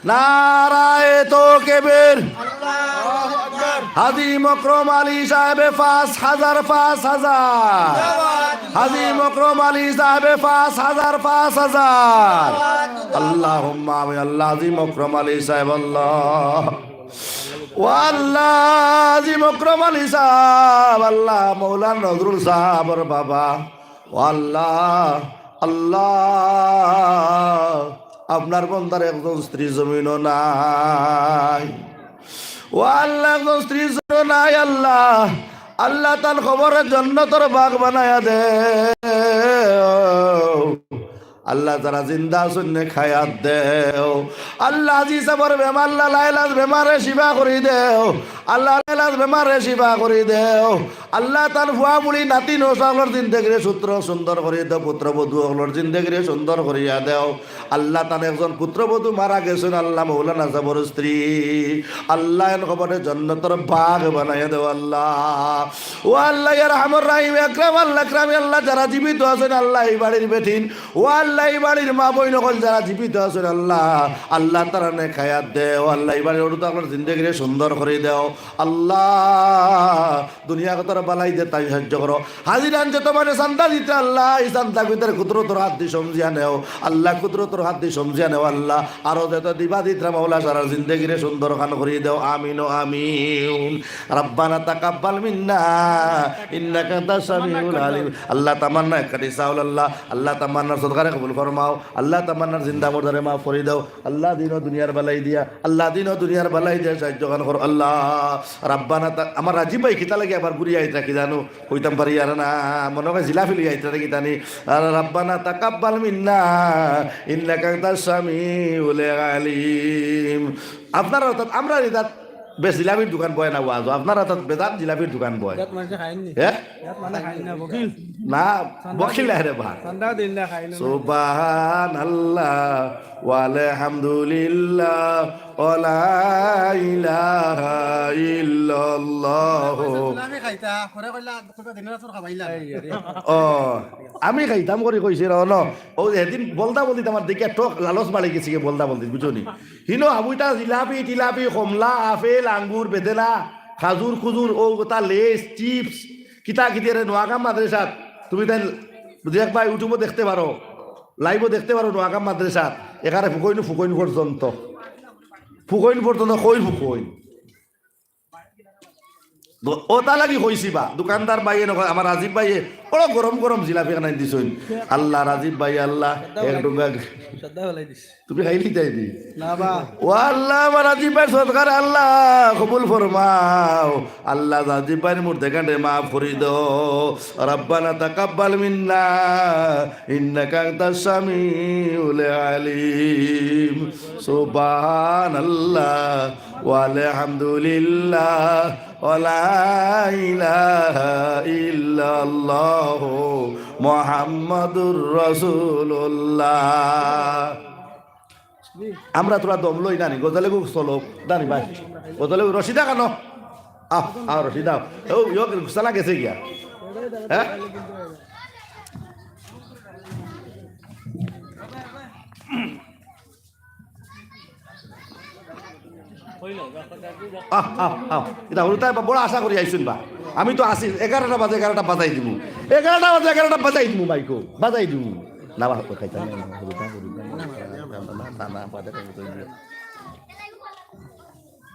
[SPEAKER 1] নারায়ে তো কেবের হাজি মকরম আলী সাহেব 5000 হাজি মকরম আলী সাহেব 5000 আল্লাহুম্মা আমিন আল্লাহ হাজি মকরম আলী সাহেব আল্লাহ ও আল্লাহ হাজি মকরম আলী সাহেব আল্লাহ মৌলানা নজরুল সাহেবর বাবা ও আল্লাহ আল্লাহ আপনার বন্দার একজন স্ত্রী জমিনও নাই ও আল্লাহ একজন স্ত্রী জমিনও নাই আল্লাহ আল্লাহ তার খবরের জন্য তোর বাগ বানায়া দে আল্লাহ যারা জিন্দা শূন্য খায়াত দেও আল্লাহ আজি সাবর বেমার লাইলাজ বেমারে শিবা করি দেও আল্লাহ লাইলাজ বেমারে শিবা করি দেও আল্লাহ তার ফুয়া বুড়ি নাতি নসাগর জিন্দেগিরে সূত্র সুন্দর করি দেও পুত্রবধূ অগলর জিন্দেগিরে সুন্দর করিয়া দেও আল্লাহ তার একজন পুত্রবধূ মারা গেছেন আল্লাহ মৌলানা সাবর স্ত্রী আল্লাহ এর খবরে জন্নতর বাগ বানাইয়া দেও আল্লাহ ও আল্লাহ ইয়া রহমান রাহিম আকরাম আল্লাহ আকরাম আল্লাহ যারা জীবিত আছেন আল্লাহ এই বাড়ির বেঠিন ও আল্লাহ আল্লাহ এই বাড়ির মা বই নকল যারা জীবিত আছেন আল্লাহ আল্লাহ তারা নে খায়াত দেও আল্লাহ এই বাড়ির ওটা আপনার জিন্দগিরে সুন্দর করে দেও আল্লাহ দুনিয়া কতর বালাই দে তাই সাহায্য করো হাজিরান যত মানে চান্দা দিতে আল্লাহ এই চান্দা ভিতরে কুদরতর হাত দিয়ে সমঝিয়া নেও আল্লাহ কুদরতর হাত দিয়ে সমঝিয়া নেও আল্লাহ আরো যত দিবা দিতরা মাওলা সারা জিন্দগিরে সুন্দর খান করে দেও আমিন ও আমিন রব্বানা তাকাব্বাল মিন্না ইন্নাকা আনতাস সামিউল আলিম আল্লাহ তামান্না একটি সাউল আল্লাহ আল্লাহ তামান্নার সদকারে কবুল ফরমাও আল্লাহ তামান্নার জিন্দা মরদারে মাফ করে দাও আল্লাহ দিন ও দুনিয়ার বালাই দিয়া আল্লাহ দিন ও দুনিয়ার বালাই দিয়া সাহায্য গান করো আল্লাহ রব্বানা আমার রাজীব ভাই খিতা লাগে আবার ঘুরিয়ে আইতা কি জানো কইতাম পারি আর না মনে হয় জিলাফি লিয়ে আইতা কি জানি আর রব্বানা তাকাব্বাল মিন্না ইন্নাকা আনতাস সামিউল আলিম আপনারা অর্থাৎ আমরা রিদাত বেশ জিলাপির দোকান বয় না ওয়াজ আপনারা অর্থাৎ বেদাত জিলাপির দোকান বয়
[SPEAKER 2] ইয়াত মানুষে খাইনি
[SPEAKER 1] হ্যাঁ
[SPEAKER 2] ইয়াত মানে খাই না বকিল
[SPEAKER 1] না বকিল রে ভাই
[SPEAKER 2] ঠান্ডা দিন না খাইলো
[SPEAKER 1] সুবহানাল্লাহ ওয়ালহামদুলিল্লাহ ওয়ালা ইলাহা ইল্লাল্লাহ
[SPEAKER 2] আমি খাইতা পরে কইলা কইবা দিন রাত খাবাইলা
[SPEAKER 1] ও আমি খাইতাম করে কইছে র ন ও এদিন বলদা বলদি আমার দেখে ঠক লালস বাড়ি গেছে কি বলদা বলদি বুঝনি হিনো আবুইটা জিলাপি টিলাপি কমলা আপেল আঙ্গুর বেদেনা খাজুর খুজুর ও গোটা লেস চিপস কিতা কিতিরে নোয়াগাম মাদ্রাসাত তুমি তাই দেখ ভাই ইউটিউবও দেখতে পারো লাইভও দেখতে পারো নোয়াগাম মাদ্রাসাত এখানে ফুকইন পর্যন্ত কই ফুকইন ও তা লাগি কইছি বা দোকানদার ভাইয়ে নকয় আমার রাজীব ভাইয়ে বড় গরম গরম জিলাপি খানাই দিছইন আল্লাহ রাজীব ভাই আল্লাহ এক ডুঙ্গা
[SPEAKER 2] শ্রদ্ধা হলাই দিস
[SPEAKER 1] তুমি খাইলি তাই দি
[SPEAKER 2] না বা
[SPEAKER 1] ও আল্লাহ আমার রাজীব ভাই সদকার আল্লাহ কবুল ফরমাও আল্লাহ রাজীব ভাইয়ের মধ্যে কাঁদে মাফ করে দাও রব্বানা তাকাব্বাল মিন্না ইন্নাকা আনতাস সামিউল আলিম সুবহানাল্লাহ ওয়ালহামদুলিল্লাহ ওয়ালা ইলাহা ইল্লাল্লাহ মুহাম্মাদুর রাসূলুল্লাহ আমরা তোরা দম লই নানি গজালে গো চলো দানি ভাই গজালে রশিদা কেন আহ রশিদা ও ইয়ক সালা গেছে গিয়া হ্যাঁ এটা হলো তাই বড় আশা করি আইসুন বা আমি তো আসি 11টা বাজে 11টা বাজাই দিব 11টা বাজে 11টা বাজাই দিব বাইকো বাজাই দিব না বা খাইতাম না